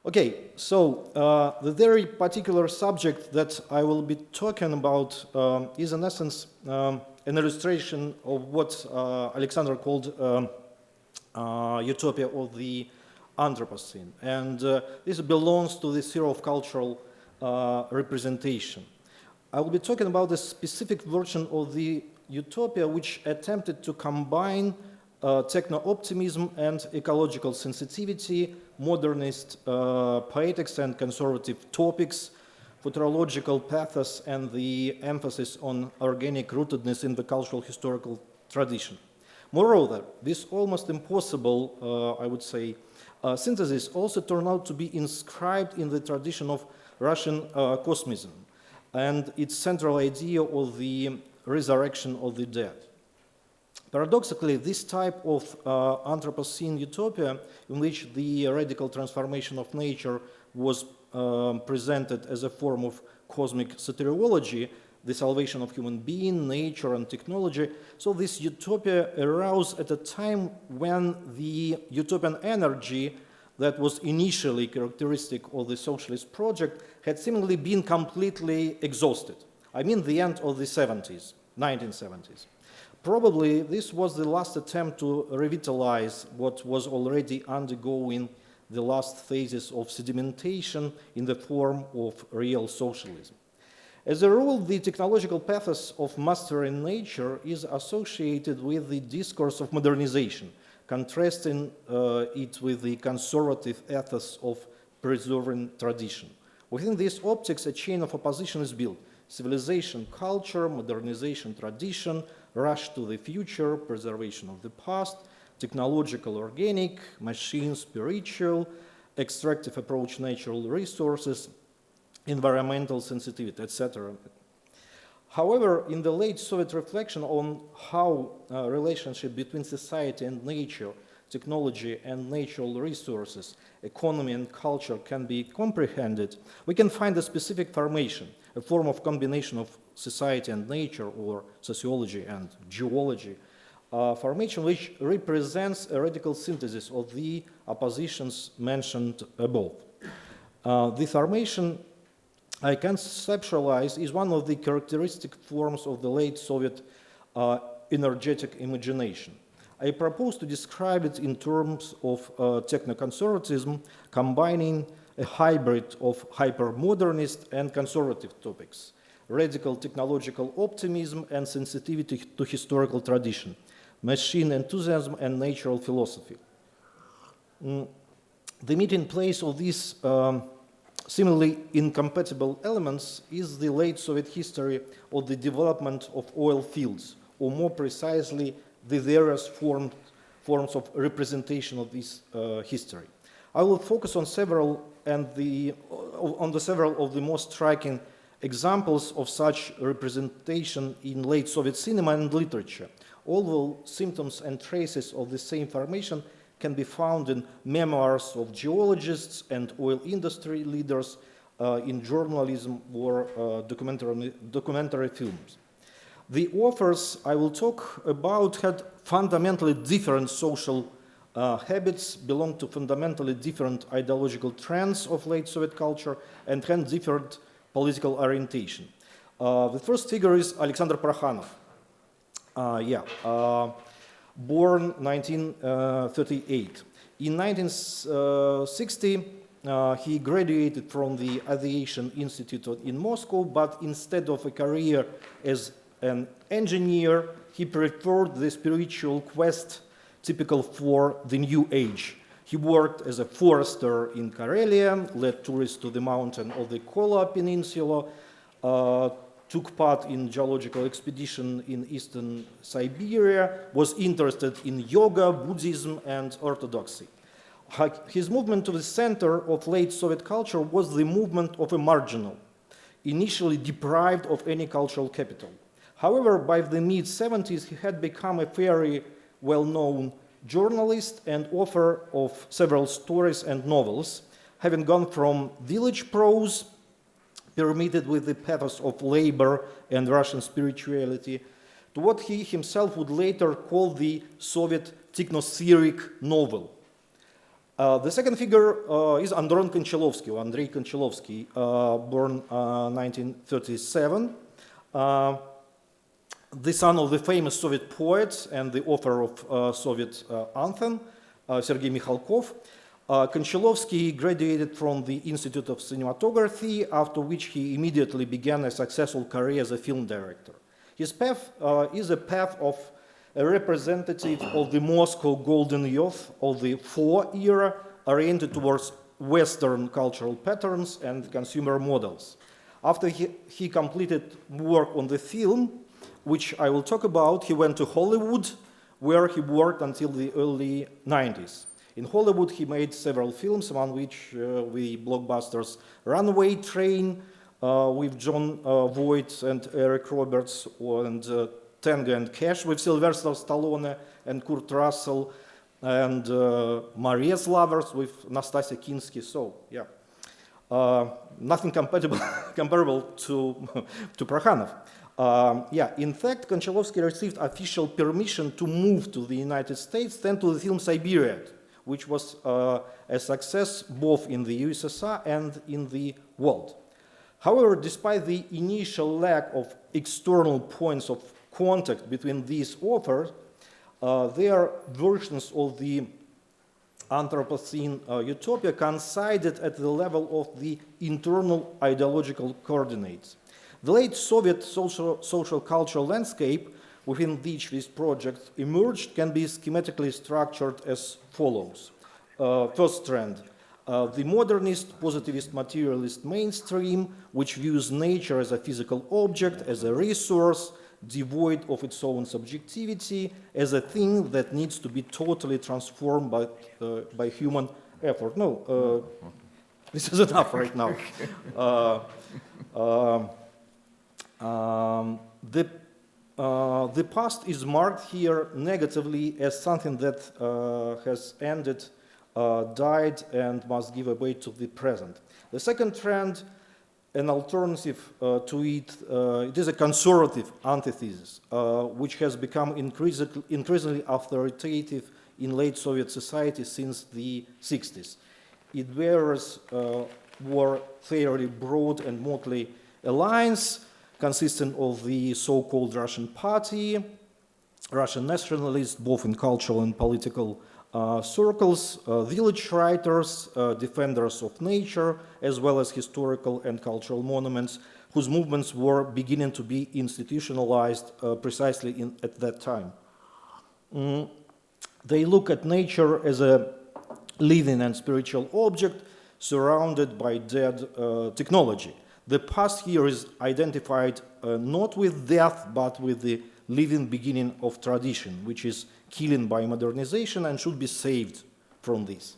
Okay, so the very particular subject that I will be talking about is in essence an illustration of what Alexander called utopia of the Anthropocene. And this belongs to the sphere of cultural representation. I will be talking about a specific version of the utopia which attempted to combine techno-optimism and ecological sensitivity, modernist poetics and conservative topics, futurological pathos, and the emphasis on organic rootedness in the cultural historical tradition. Moreover, this almost impossible, I would say, synthesis also turned out to be inscribed in the tradition of Russian Cosmism and its central idea of the resurrection of the dead. Paradoxically, this type of Anthropocene utopia, in which the radical transformation of nature was presented as a form of cosmic soteriology, the salvation of human being, nature, and technology, so this utopia arose at a time when the utopian energy that was initially characteristic of the socialist project had seemingly been completely exhausted. I mean the end of the 70s, 1970s. Probably this was the last attempt to revitalize what was already undergoing the last phases of sedimentation in the form of real socialism. As a rule, the technological pathos of mastering nature is associated with the discourse of modernization, contrasting it with the conservative ethos of preserving tradition. Within these optics, a chain of opposition is built: civilization, culture, modernization, tradition, rush to the future, preservation of the past, technological, organic, machine, spiritual, extractive approach, natural resources, environmental sensitivity, etc. However, in the late Soviet reflection on how relationship between society and nature, technology and natural resources, economy and culture can be comprehended, we can find a specific formation, a form of combination of society and nature, or sociology and geology, formation which represents a radical synthesis of the oppositions mentioned above. The formation I conceptualize is one of the characteristic forms of the late Soviet energetic imagination. I propose to describe it in terms of techno-conservatism, combining a hybrid of hyper-modernist and conservative topics, radical technological optimism and sensitivity to historical tradition, machine enthusiasm and natural philosophy. The meeting place of these seemingly incompatible elements is the late Soviet history of the development of oil fields, or more precisely, the various forms of representation of this history. I will focus on several of the most striking examples of such representation in late Soviet cinema and literature, although symptoms and traces of the same formation can be found in memoirs of geologists and oil industry leaders, in journalism or documentary films. The authors I will talk about had fundamentally different social habits, belonged to fundamentally different ideological trends of late Soviet culture, and had different political orientation. The first figure is Alexander Prokhanov. Born 1938. In 1960, he graduated from the Aviation Institute in Moscow, but instead of a career as an engineer, he preferred the spiritual quest typical for the New Age. He worked as a forester in Karelia, led tourists to the mountain of the Kola Peninsula, took part in geological expedition in eastern Siberia, was interested in yoga, Buddhism, and orthodoxy. His movement to the center of late Soviet culture was the movement of a marginal, initially deprived of any cultural capital. However, by the mid-70s, he had become a very well-known journalist and author of several stories and novels, having gone from village prose, permeated with the pathos of labor and Russian spirituality, to what he himself would later call the Soviet techno-theoric novel. The second figure is Andron Konchalovsky, or Andrei Konchalovsky, born 1937, the son of the famous Soviet poet and the author of Soviet anthem, Sergei Mikhalkov. Konchalovsky graduated from the Institute of Cinematography, after which he immediately began a successful career as a film director. His path is a path of a representative of the Moscow golden youth of the Thaw era, oriented towards Western cultural patterns and consumer models. After he completed work on the film, which I will talk about, he went to Hollywood, where he worked until the early 90s. In Hollywood, he made several films, among which the blockbusters Runaway Train with John Voight and Eric Roberts, and Tango and Cash with Sylvester Stallone and Kurt Russell, and Maria's Lovers with Nastasia Kinski. So, yeah, nothing comparable to Prokhanov. Yeah, in fact, Konchalovsky received official permission to move to the United States, then to the film Siberia, which was a success both in the USSR and in the world. However, despite the initial lack of external points of contact between these authors, their versions of the Anthropocene utopia coincided at the level of the internal ideological coordinates. The late Soviet social cultural landscape within which this project emerged can be schematically structured as follows. First trend, the modernist, positivist, materialist mainstream, which views nature as a physical object, as a resource, devoid of its own subjectivity, as a thing that needs to be totally transformed by human effort. No, this is enough right now. The past is marked here negatively as something that has ended, died, and must give way to the present. The second trend, an alternative to it, it is a conservative antithesis, which has become increasingly authoritative in late Soviet society since the 60s. It bears were fairly broad and motley alliance consisting of the so-called Russian Party, Russian nationalists, both in cultural and political circles, village writers, defenders of nature, as well as historical and cultural monuments, whose movements were beginning to be institutionalized precisely at that time. They look at nature as a living and spiritual object surrounded by dead technology. The past here is identified not with death, but with the living beginning of tradition, which is killing by modernization and should be saved from this.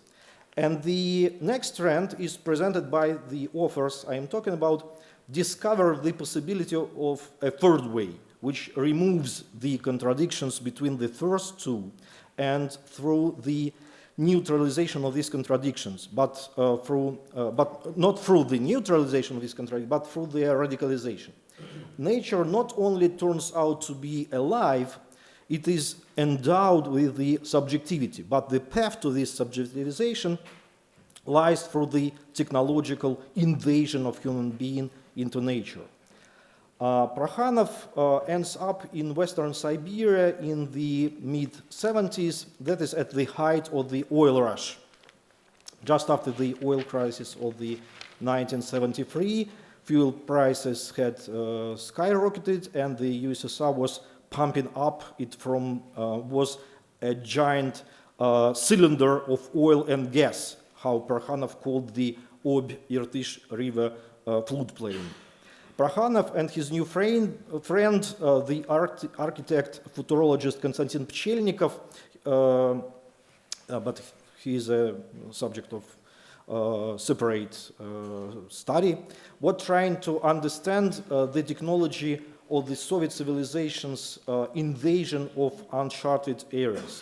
And the next trend is presented by the authors I am talking about, discover the possibility of a third way, which removes the contradictions between the first two, and through the neutralization of these contradictions, but not through the neutralization of these contradictions, but through their radicalization. Nature not only turns out to be alive, it is endowed with the subjectivity, but the path to this subjectivization lies through the technological invasion of human being into nature. Prokhanov ends up in Western Siberia in the mid-70s, that is at the height of the oil rush. Just after the oil crisis of the 1973, fuel prices had skyrocketed and the USSR was pumping up. It was a giant cylinder of oil and gas, how Prokhanov called the Ob-Irtysh River floodplain. Prokhanov and his new friend the architect, futurologist Konstantin Pchelnikov, but he is a subject of separate study, were trying to understand the technology of the Soviet civilization's invasion of uncharted areas.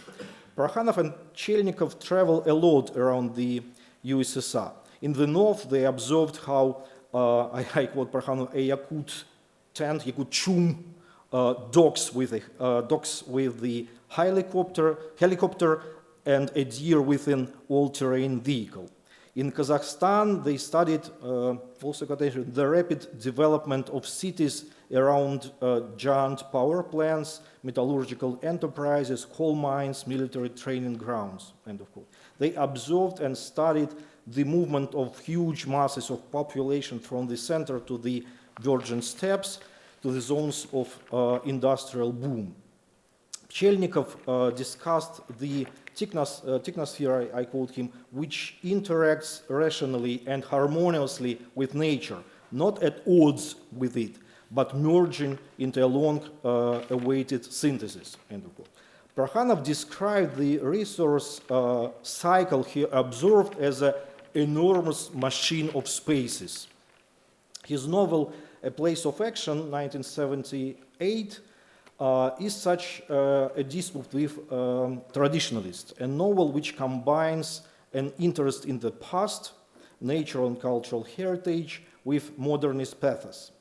Prokhanov and Pchelnikov travel a lot around the USSR. In the north, they observed how I quote Prokhanov, a Yakut tent, Yakut chum, docks with the helicopter and a deer with an all-terrain vehicle. In Kazakhstan, they studied, also quotation, the rapid development of cities around giant power plants, metallurgical enterprises, coal mines, military training grounds, end of quote. They observed and studied the movement of huge masses of population from the center to the virgin steppes to the zones of industrial boom. Pchelnikov discussed the technosphere, I quote him, which interacts rationally and harmoniously with nature, not at odds with it, but merging into a long-awaited synthesis, end of quote. Prokhanov described the resource cycle he observed as an enormous machine of spaces. His novel, A Place of Action, 1978, is such a dispute with traditionalists, a novel which combines an interest in the past, nature and cultural heritage, with modernist pathos.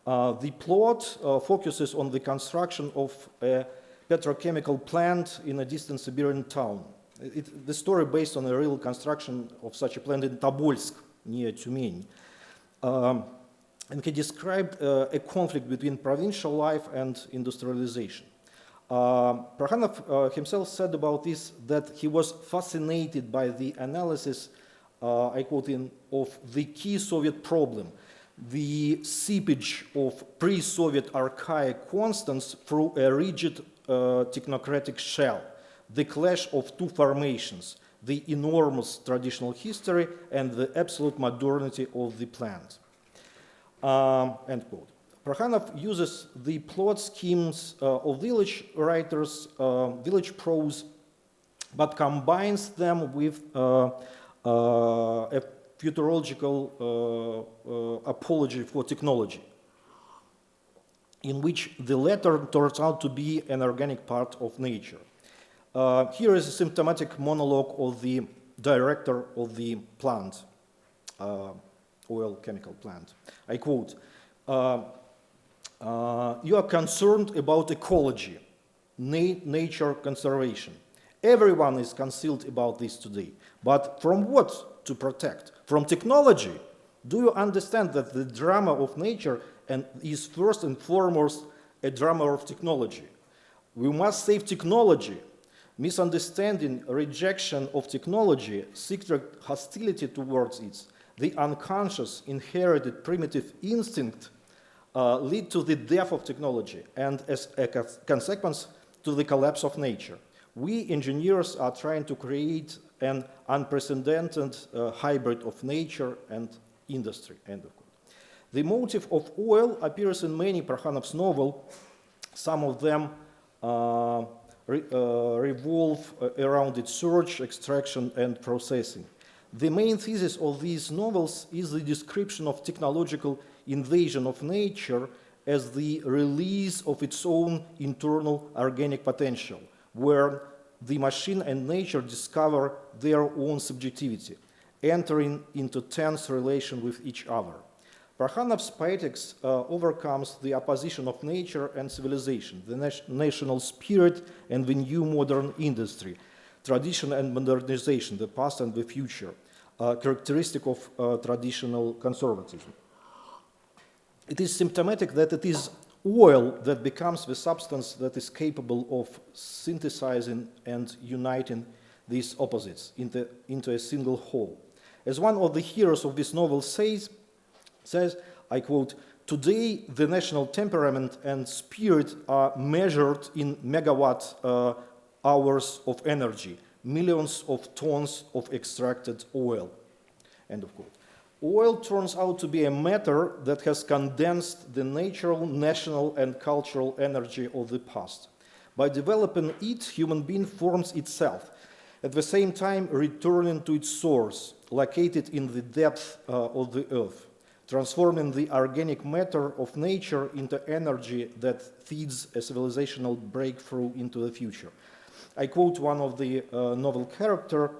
The plot focuses on the construction of a petrochemical plant in a distant Siberian town. The story based on a real construction of such a plant in Tobolsk, near Tyumeny. And he described a conflict between provincial life and industrialization. Prokhanov himself said about this that he was fascinated by the analysis, I quote him, of the key Soviet problem, the seepage of pre-Soviet archaic constants through a rigid technocratic shell, the clash of two formations, the enormous traditional history and the absolute modernity of the plant. End quote. Prokhanov uses the plot schemes of village writers, village prose, but combines them with a futurological apology for technology, in which the latter turns out to be an organic part of nature. Here is a symptomatic monologue of the director of the plant, oil chemical plant. I quote, you are concerned about ecology, nature conservation. Everyone is concealed about this today. But from what to protect? From technology? Do you understand that the drama of nature is first and foremost a drama of technology? We must save technology. Misunderstanding, rejection of technology, secret hostility towards it, the unconscious, inherited primitive instinct lead to the death of technology and, as a consequence, to the collapse of nature. We engineers are trying to create an unprecedented hybrid of nature and industry, end of quote. The motive of oil appears in many Prokhanov's novels. Some of them revolve around its search, extraction, and processing. The main thesis of these novels is the description of technological invasion of nature as the release of its own internal organic potential, where the machine and nature discover their own subjectivity, entering into tense relation with each other. Prokhanov's poetics overcomes the opposition of nature and civilization, the national spirit and the new modern industry, tradition and modernization, the past and the future, characteristic of traditional conservatism. It is symptomatic that it is oil that becomes the substance that is capable of synthesizing and uniting these opposites into a single whole. As one of the heroes of this novel says, I quote, today the national temperament and spirit are measured in megawatt hours of energy, millions of tons of extracted oil, end of quote. Oil turns out to be a matter that has condensed the natural, national, and cultural energy of the past. By developing it, human being forms itself, at the same time returning to its source, located in the depth of the earth, transforming the organic matter of nature into energy that feeds a civilizational breakthrough into the future. I quote one of the novel character,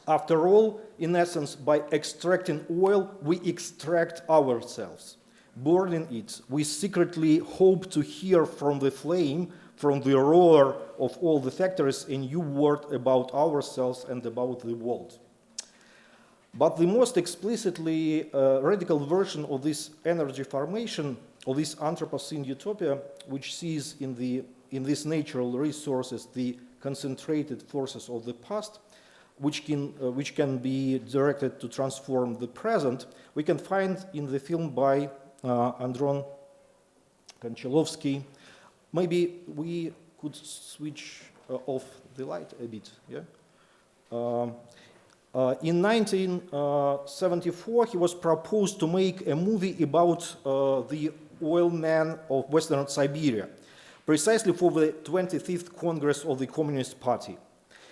after all, in essence, by extracting oil, we extract ourselves. Burning it, we secretly hope to hear from the flame from the roar of all the factories a new word about ourselves and about the world. But the most explicitly radical version of this energy formation, of this Anthropocene utopia, which sees in these natural resources the concentrated forces of the past, which can be directed to transform the present, we can find in the film by Andron Konchalovsky. Maybe we could switch off the light a bit, yeah? In 1974, he was proposed to make a movie about the oil man of Western Siberia, precisely for the 25th Congress of the Communist Party.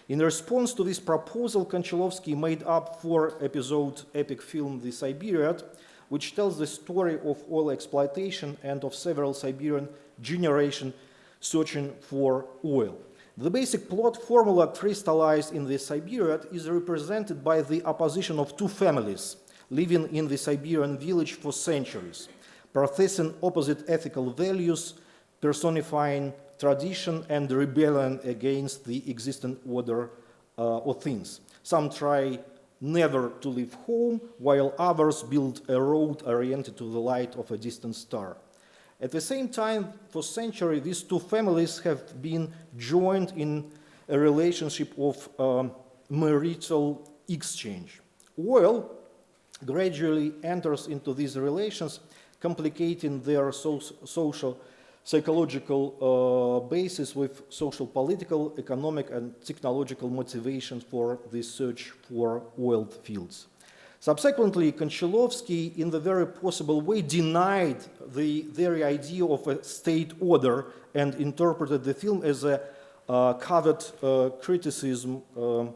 In response to this proposal, Konchalovsky made up 4-episode epic film, The Siberiad, which tells the story of oil exploitation and of several Siberian generations searching for oil. The basic plot formula crystallized in the Siberiad is represented by the opposition of two families living in the Siberian village for centuries, professing opposite ethical values, personifying tradition and rebellion against the existing order of things. Some try never to leave home, while others build a road oriented to the light of a distant star. At the same time, for centuries, these two families have been joined in a relationship of marital exchange. Oil gradually enters into these relations, complicating their social, psychological basis with social, political, economic, and technological motivations for the search for oil fields. Subsequently, Konchalovsky, in the very possible way, denied the very idea of a state order and interpreted the film as a covert criticism of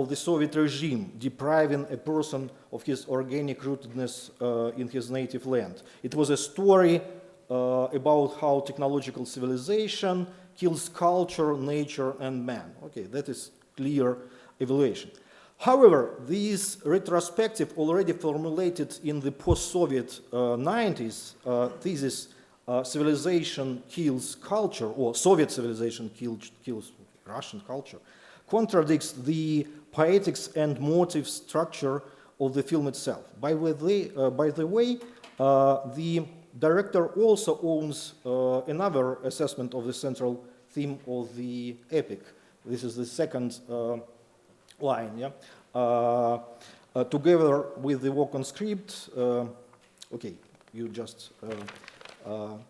the Soviet regime, depriving a person of his organic rootedness in his native land. It was a story about how technological civilization kills culture, nature, and man. Okay, that is clear evaluation. However, this retrospective already formulated in the post-Soviet 90s thesis, civilization kills culture, or Soviet civilization kills Russian culture, contradicts the poetics and motive structure of the film itself. By the way, the director also owns another assessment of the central theme of the epic. This is the second line, yeah? Together with the work on script, okay, you just, oil,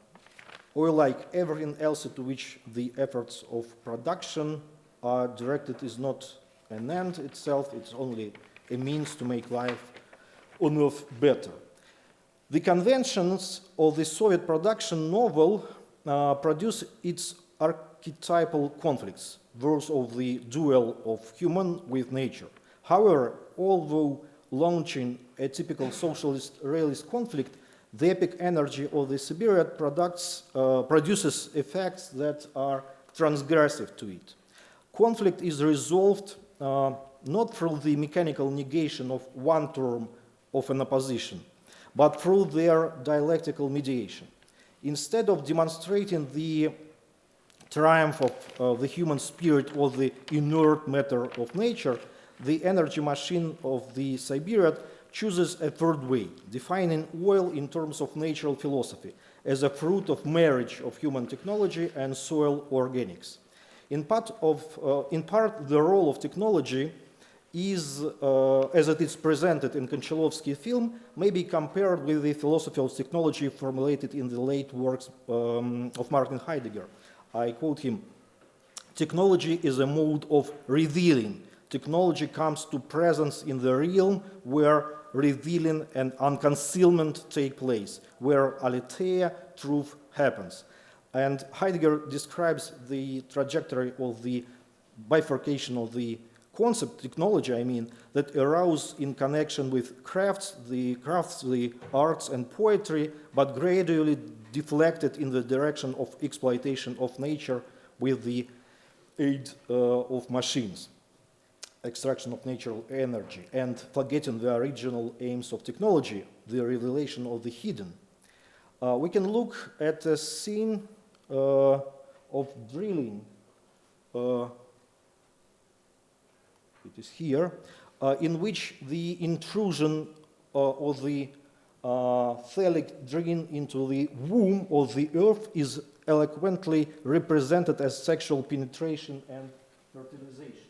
like everything else to which the efforts of production are directed, is not an end itself, it's only a means to make life on Earth better. The conventions of the Soviet production novel produce its archetypal conflicts, those of the duel of human with nature. However, although launching a typical socialist realist conflict, the epic energy of the Siberiad produces effects that are transgressive to it. Conflict is resolved not through the mechanical negation of one term of an opposition, but through their dialectical mediation. Instead of demonstrating the triumph of the human spirit or the inert matter of nature, the energy machine of the Siberiad chooses a third way, defining oil in terms of natural philosophy as a fruit of marriage of human technology and soil organics. In part, the role of technology is, as it is presented in Konchalovsky's film, may be compared with the philosophy of technology formulated in the late works of Martin Heidegger. I quote him: "Technology is a mode of revealing. Technology comes to presence in the realm where revealing and unconcealment take place, where aletheia, truth, happens." And Heidegger describes the trajectory of the bifurcation of the concept, technology, I mean, that arose in connection with crafts, the arts and poetry, but gradually deflected in the direction of exploitation of nature with the aid of machines, extraction of natural energy, and forgetting the original aims of technology, the revelation of the hidden. We can look at a scene of drilling, it is here, in which the intrusion of the thallic drain into the womb of the earth is eloquently represented as sexual penetration and fertilization.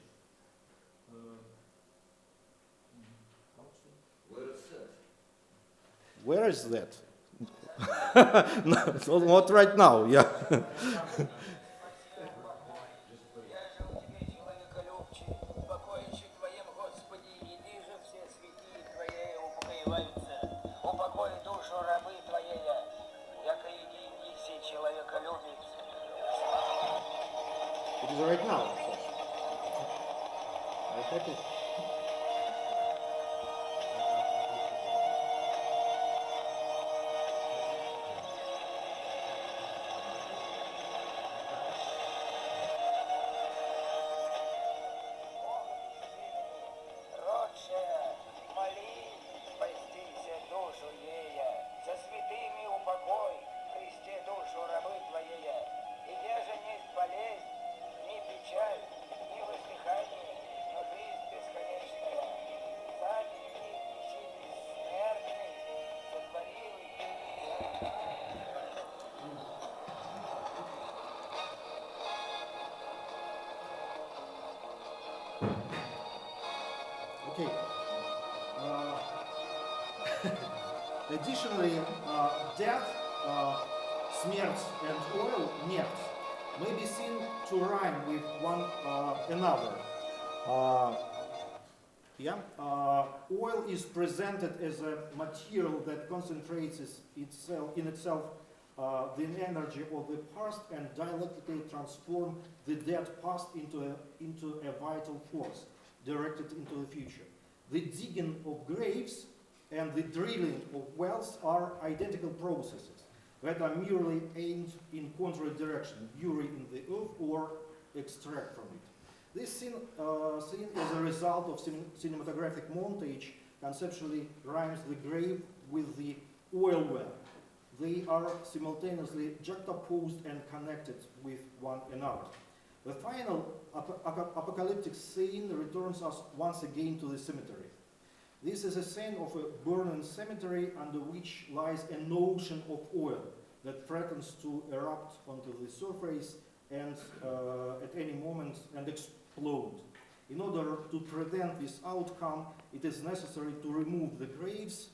Where is that? No, not right now, yeah. It is right now. I hope it. Okay. Additionally, death, смерть, and oil, нефть, may be seen to rhyme with one another. Oil is presented as a material that concentrates in itself the energy of the past and dialectically transform the dead past into a vital force directed into the future. The digging of graves and the drilling of wells are identical processes that are merely aimed in contrary direction, bury in the earth or extract from it. This scene as a result of cinematographic montage conceptually rhymes the grave with the oil well. They are simultaneously juxtaposed and connected with one another. The final apocalyptic scene returns us once again to the cemetery. This is a scene of a burning cemetery under which lies an ocean of oil that threatens to erupt onto the surface and at any moment and explode. In order to prevent this outcome, it is necessary to remove the graves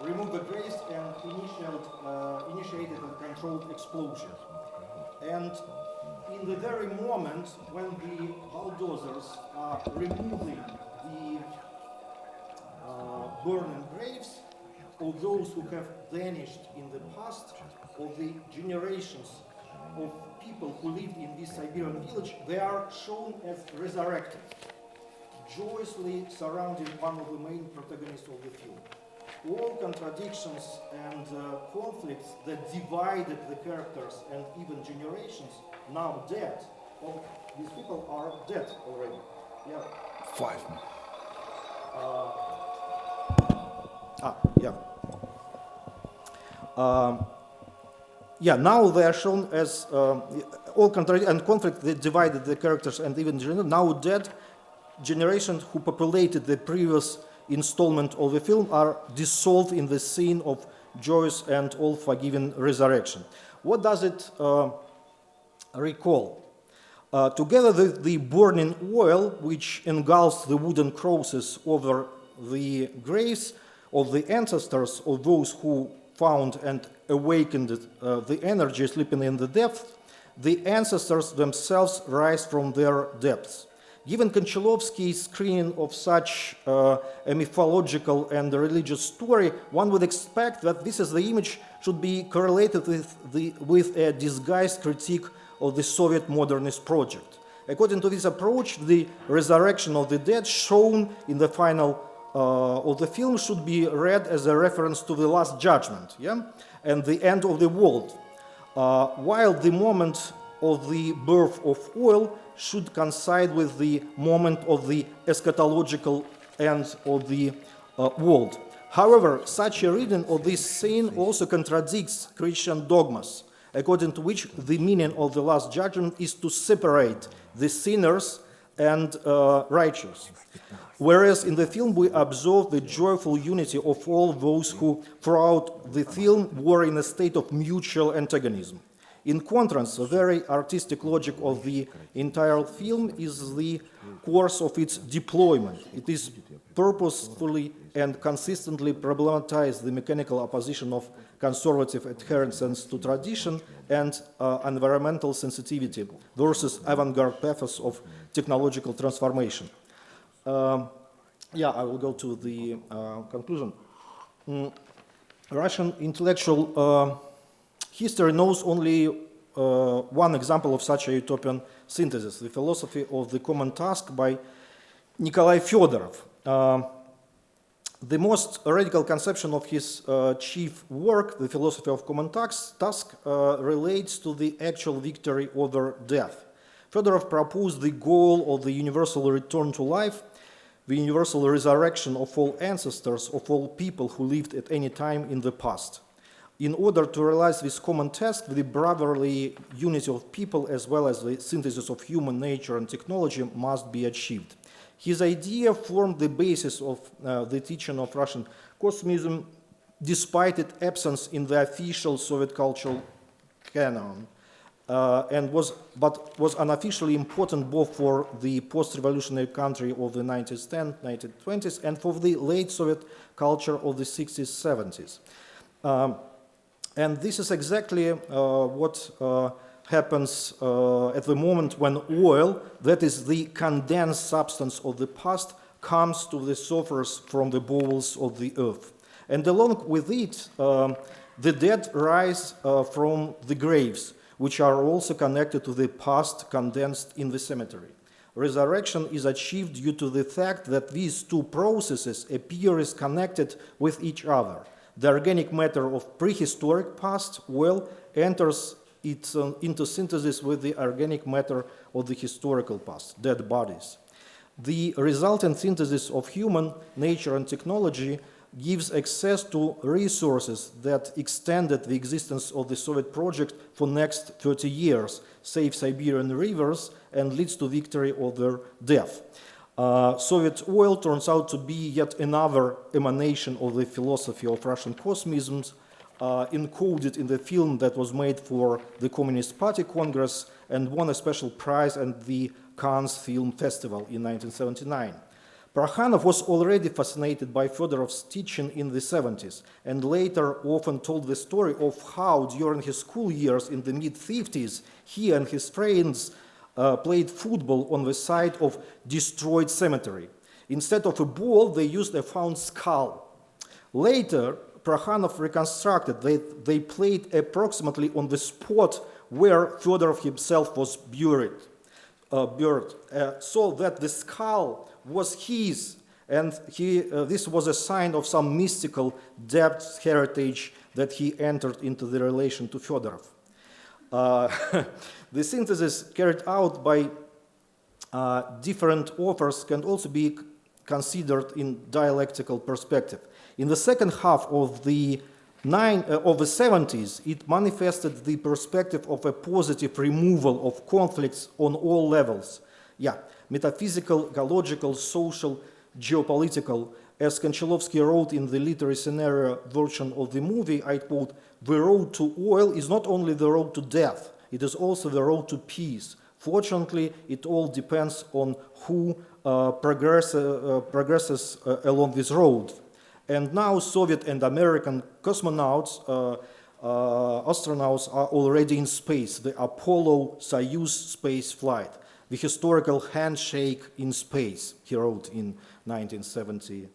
remove the graves and initiated a controlled explosion. And in the very moment when the bulldozers are removing the burning graves of those who have vanished in the past, of the generations of people who lived in this Siberian village, they are shown as resurrected, joyously surrounding one of the main protagonists of the film. All contradictions and conflicts that divided the characters and even generations, now dead. Well, these people are dead already. Yeah. 5. Now they are shown as all contradiction and conflict that divided the characters and even now dead generations who populated the previous installment of the film are dissolved in the scene of joyous and all-forgiving resurrection. What does it recall? Together the burning oil, which engulfs the wooden crosses over the graves of the ancestors of those who found and awakened the energy sleeping in the depths, the ancestors themselves rise from their depths. Given Konchalovsky's screening of such a mythological and religious story, one would expect that this as the image should be correlated with a disguised critique of the Soviet modernist project. According to this approach, the resurrection of the dead shown in the final of the film should be read as a reference to the Last Judgment, and the end of the world. while the moment of the birth of oil should coincide with the moment of the eschatological end of the world. However, such a reading of this scene also contradicts Christian dogmas, according to which the meaning of the Last Judgment is to separate the sinners and righteous. Whereas in the film we observe the joyful unity of all those who throughout the film were in a state of mutual antagonism. In contrast, the very artistic logic of the entire film is the course of its deployment. It is purposefully and consistently problematized the mechanical opposition of conservative adherence to tradition and environmental sensitivity versus avant-garde pathos of technological transformation. I will go to the conclusion. Russian intellectual history knows only one example of such a utopian synthesis, the philosophy of the common task by Nikolai Fyodorov. The most radical conception of his chief work, the philosophy of common task, relates to the actual victory over death. Fyodorov proposed the goal of the universal return to life, the universal resurrection of all ancestors, of all people who lived at any time in the past. In order to realize this common task, the brotherly unity of people as well as the synthesis of human nature and technology must be achieved. His idea formed the basis of the teaching of Russian Cosmism, despite its absence in the official Soviet cultural canon, but was unofficially important both for the post-revolutionary country of the 1910s, 1920s, and for the late Soviet culture of the 60s, 70s. And this is exactly what happens at the moment when oil, that is the condensed substance of the past, comes to the surface from the bowels of the earth. And along with it, the dead rise from the graves, which are also connected to the past condensed in the cemetery. Resurrection is achieved due to the fact that these two processes appear as connected with each other. The organic matter of prehistoric past, oil, enters into synthesis with the organic matter of the historical past, dead bodies. The resultant synthesis of human nature and technology gives access to resources that extended the existence of the Soviet project for next 30 years, save Siberian rivers, and leads to victory over death. Soviet oil turns out to be yet another emanation of the philosophy of Russian Cosmism, encoded in the film that was made for the Communist Party Congress and won a special prize at the Cannes Film Festival in 1979. Prokhanov was already fascinated by Fyodorov's teaching in the 70s, and later often told the story of how during his school years in the mid-50s, he and his friends played football on the site of destroyed cemetery. Instead of a ball, they used a found skull. Later, Prokhanov reconstructed that they played approximately on the spot where Fyodorov himself was buried, so that the skull was his, and this was a sign of some mystical depth heritage that he entered into the relation to Fyodorov. The synthesis carried out by different authors can also be considered in dialectical perspective. In the second half of the 70s, it manifested the perspective of a positive removal of conflicts on all levels. Metaphysical, ecological, social, geopolitical. As Konchalovsky wrote in the literary scenario version of the movie, I quote, "The road to oil is not only the road to death, it is also the road to peace. Fortunately, it all depends on who progresses along this road." And now Soviet and American cosmonauts, astronauts are already in space. The Apollo-Soyuz space flight, the historical handshake in space, he wrote in 1977.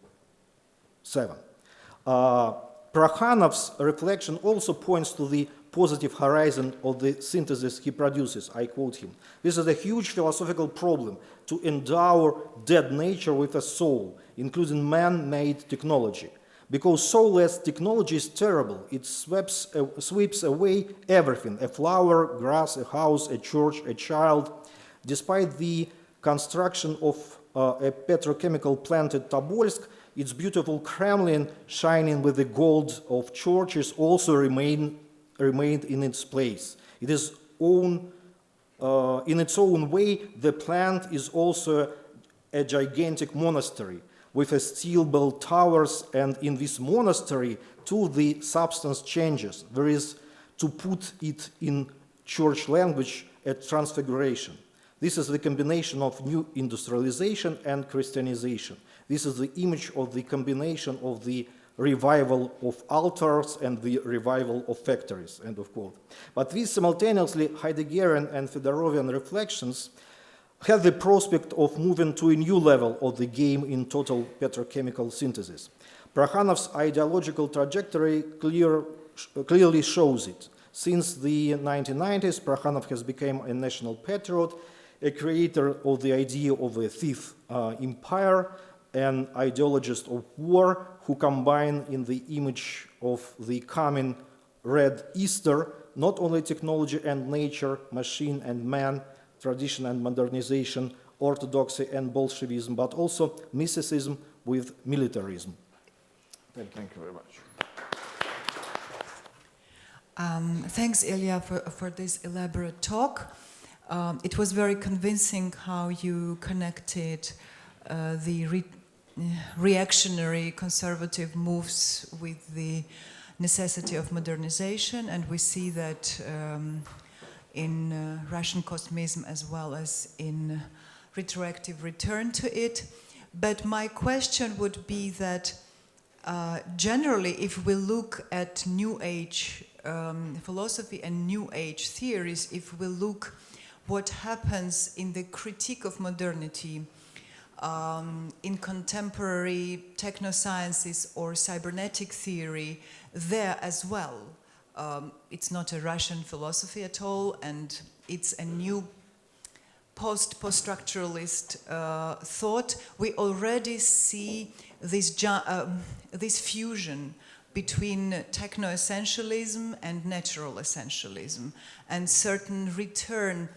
Prokhanov's reflection also points to the positive horizon of the synthesis he produces. I quote him, "This is a huge philosophical problem, to endow dead nature with a soul, including man-made technology. Because soulless technology is terrible. It sweeps away everything: a flower, grass, a house, a church, a child. Despite the construction of a petrochemical plant at Tobolsk, its beautiful Kremlin, shining with the gold of churches, also remained in its place. It is in its own way, the plant is also a gigantic monastery with a steel bell towers, and in this monastery, too, the substance changes. There is, to put it in church language, a transfiguration. This is the combination of new industrialization and Christianization. This is the image of the combination of the revival of altars and the revival of factories, end of quote. But these simultaneously Heideggerian and Fedorovian reflections have the prospect of moving to a new level of the game in total petrochemical synthesis. Prokhanov's ideological trajectory clearly shows it. Since the 1990s, Prokhanov has become a national patriot, a creator of the idea of a fifth empire, an ideologist of war who combine in the image of the coming Red Easter not only technology and nature, machine and man, tradition and modernization, orthodoxy and Bolshevism, but also mysticism with militarism. Thank you very much. Thanks, Ilya, for this elaborate talk. It was very convincing how you connected the reactionary conservative moves with the necessity of modernization, and we see that in Russian Cosmism as well as in retroactive return to it. But my question would be that generally, if we look at New Age philosophy and New Age theories, if we look what happens in the critique of modernity in contemporary technosciences or cybernetic theory, there as well. It's not a Russian philosophy at all, and it's a new post-structuralist thought. We already see this fusion between techno-essentialism and natural essentialism, and certain return,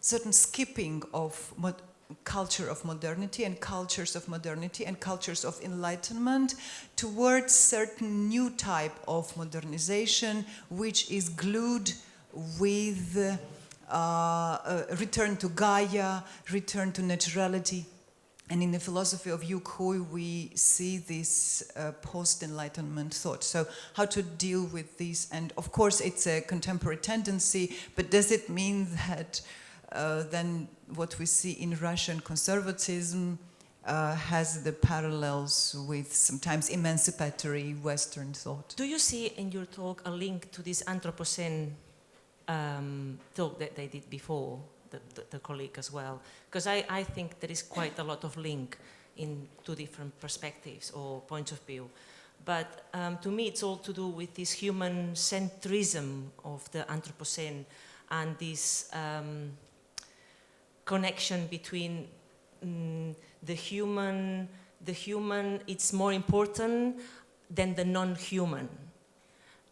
certain skipping of culture of modernity and cultures of modernity and cultures of enlightenment towards certain new type of modernization, which is glued with return to Gaia, return to naturality. And in the philosophy of Yu Hui, we see this post-enlightenment thought. So how to deal with this? And of course, it's a contemporary tendency, but does it mean that then what we see in Russian conservatism has the parallels with sometimes emancipatory Western thought? Do you see in your talk a link to this Anthropocene talk that they did before, the colleague as well? Because I think there is quite a lot of link in two different perspectives or points of view. But to me, it's all to do with this human centrism of the Anthropocene and this connection between the human, it's more important than the non-human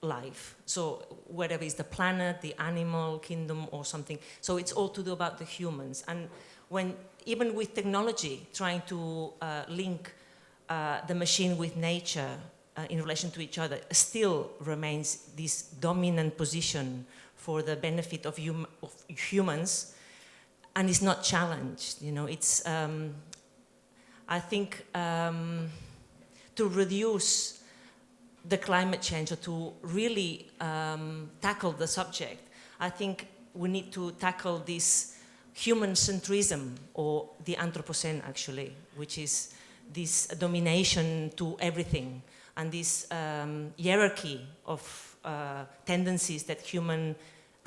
life. So whatever is the planet, the animal kingdom or something. So it's all to do about the humans. And when, even with technology, trying to link the machine with nature in relation to each other, still remains this dominant position for the benefit of humans, and it's not challenged. You know, it's, I think, to reduce the climate change or to really tackle the subject, I think we need to tackle this human centrism, or the Anthropocene actually, which is this domination to everything and this hierarchy of tendencies that human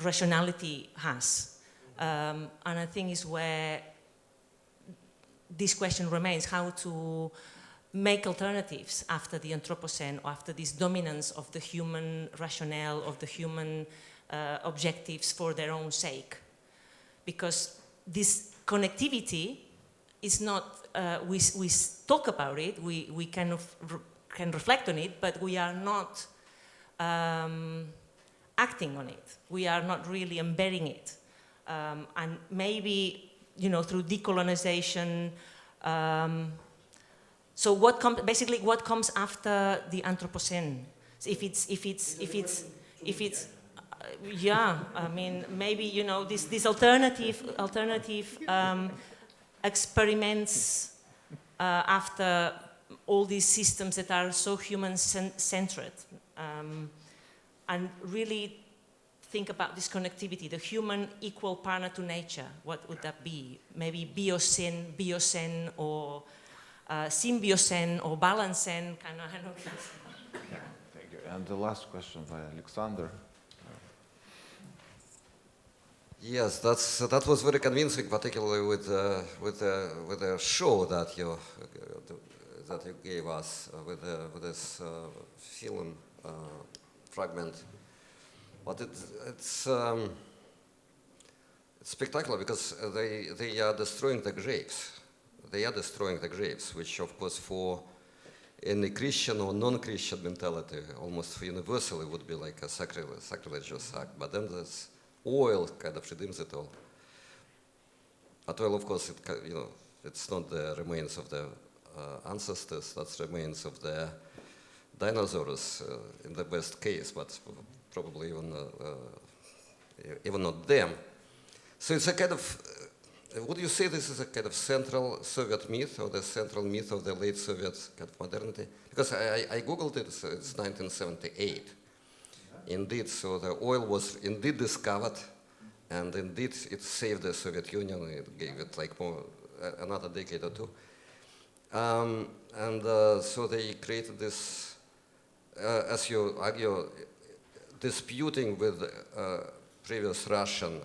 rationality has. And I think is where this question remains, how to make alternatives after the Anthropocene, or after this dominance of the human rationale, of the human objectives for their own sake. Because this connectivity is not, we talk about it, we kind of can reflect on it, but we are not acting on it. We are not really embedding it. And maybe, through decolonization. So what comes after the Anthropocene? Yeah, I mean, maybe, this alternative experiments after all these systems that are so human-centered, and really think about this connectivity, the human equal partner to nature. What would that be? Maybe biocene, or symbiocene, or balancene, kind of. Thank you. And the last question by Alexander. Yes, that was very convincing, particularly with the show that you gave us with this film fragment. But it's spectacular because they are destroying the graves. They are destroying the graves, which of course for any Christian or non-Christian mentality almost universally would be like a sacrilegious act. But then this oil kind of redeems it all. But oil, of course, it's not the remains of the ancestors. That's remains of the dinosaurs in the best case, but probably even not them. So it's a kind of, would you say this is a kind of central Soviet myth, or the central myth of the late Soviet kind of modernity? Because I Googled it, so it's 1978. Indeed, so the oil was indeed discovered, and indeed it saved the Soviet Union. It gave it like another decade or two. So they created this, as you argue, disputing with previous Russian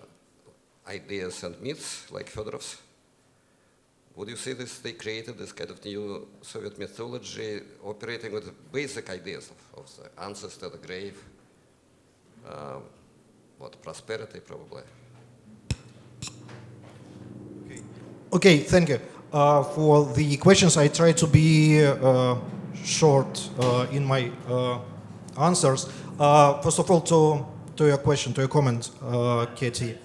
ideas and myths, like Fedorov's. Would you say this? They created this kind of new Soviet mythology, operating with basic ideas of the ancestor, the grave, prosperity, probably. Okay, thank you. For the questions, I try to be short in my answers. First of all, to your question, to your comment, Katie.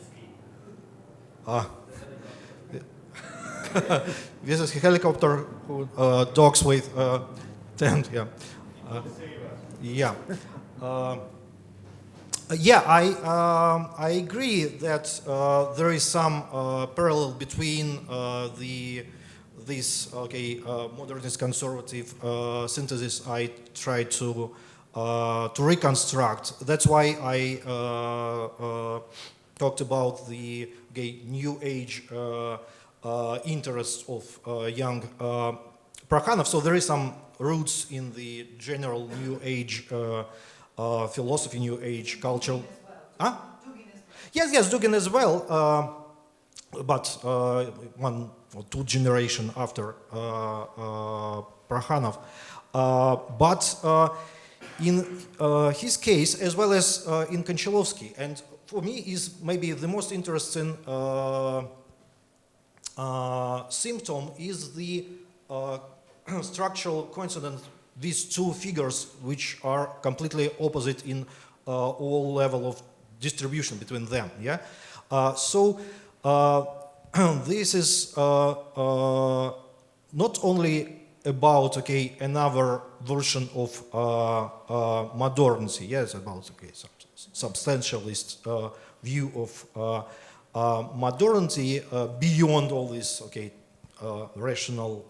This is a helicopter who docks with tent. Yeah. Yeah. I agree that there is some parallel between this modernist conservative synthesis I try to reconstruct. That's why I talked about the new age interests of young Prokhanov. So there is some roots in the general new age philosophy, new age culture. Huh? Yes, Dugin as well, but one or two generations after Prokhanov. But in his case, as well as in Konchalovsky, and for me is maybe the most interesting symptom is the structural coincidence. These two figures, which are completely opposite in all level of distribution between them. Yeah. This is not only about another version of modernity. Yes, about substantialist view of modernity beyond all this rational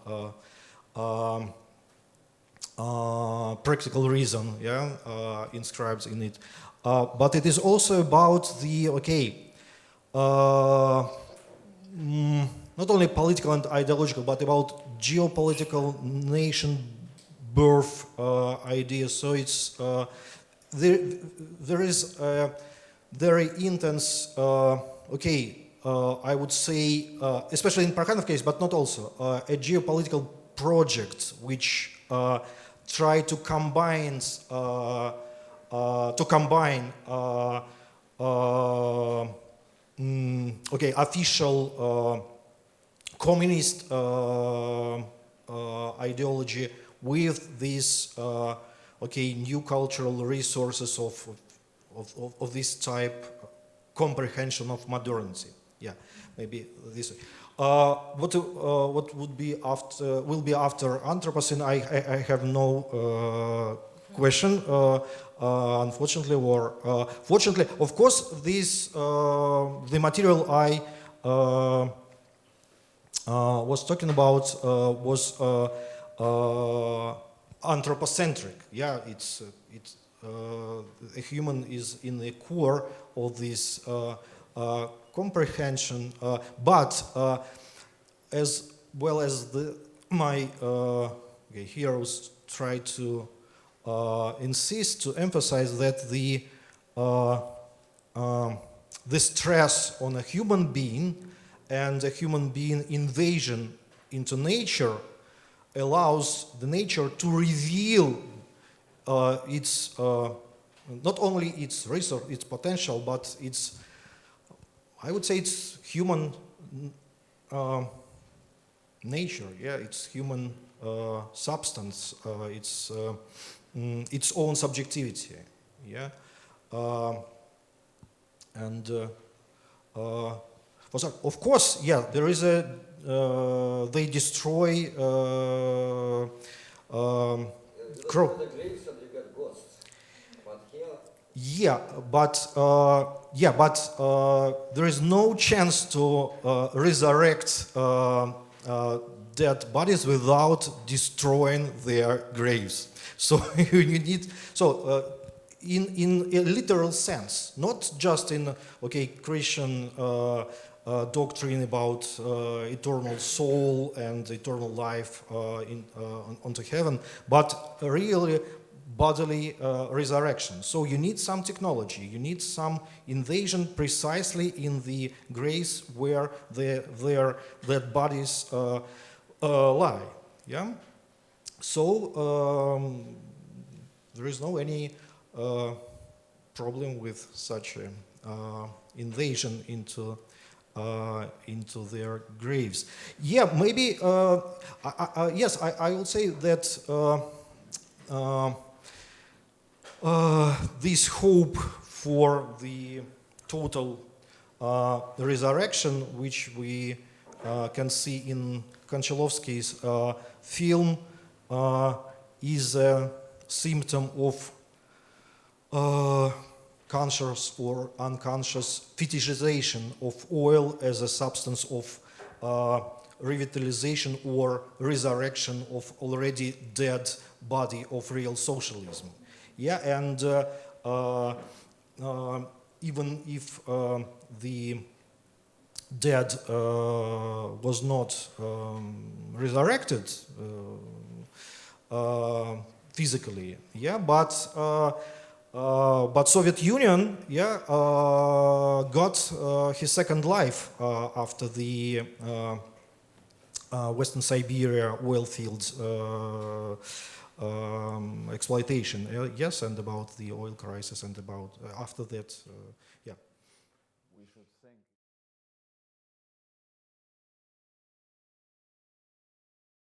practical reason, inscribed in it. But it is also about the not only political and ideological, but about geopolitical nation birth ideas. So it's there is a very intense, I would say, especially in Prokhanov case, but not also, a geopolitical project which try to combine official communist ideology with these new cultural resources of this type comprehension of modernity. Yeah, maybe this. What would be after will be after Anthropocene? I have no question, unfortunately, or fortunately. Of course, this the material I was talking about was anthropocentric. Yeah, it's a human is in the core of this comprehension, but as well as my heroes try to insist to emphasize that the stress on a human being and a human being invasion into nature allows the nature to reveal its not only its resource, its potential, but its, I would say, it's human nature. Yeah, it's human substance. Its own subjectivity. Yeah, and of course, yeah, there is a. They destroy. The graves and you get ghosts. But here. Yeah, but there is no chance to resurrect dead bodies without destroying their graves. So you need in a literal sense, not just in Christian doctrine about eternal soul and eternal life onto heaven, but really bodily resurrection. So you need some technology, you need some invasion precisely in the graves where their dead bodies lie. Yeah. So there is no any problem with such invasion into their graves. Yeah, maybe. Yes, I will say that this hope for the total resurrection, which we can see in Konchalovsky's film, is a symptom of conscious or unconscious fetishization of oil as a substance of revitalization or resurrection of already dead body of real socialism. Yeah, and even if the dead was not resurrected physically, yeah, but Soviet Union, yeah, got his second life after the Western Siberia oil fields exploitation. Yes, and about the oil crisis, and about after that, yeah.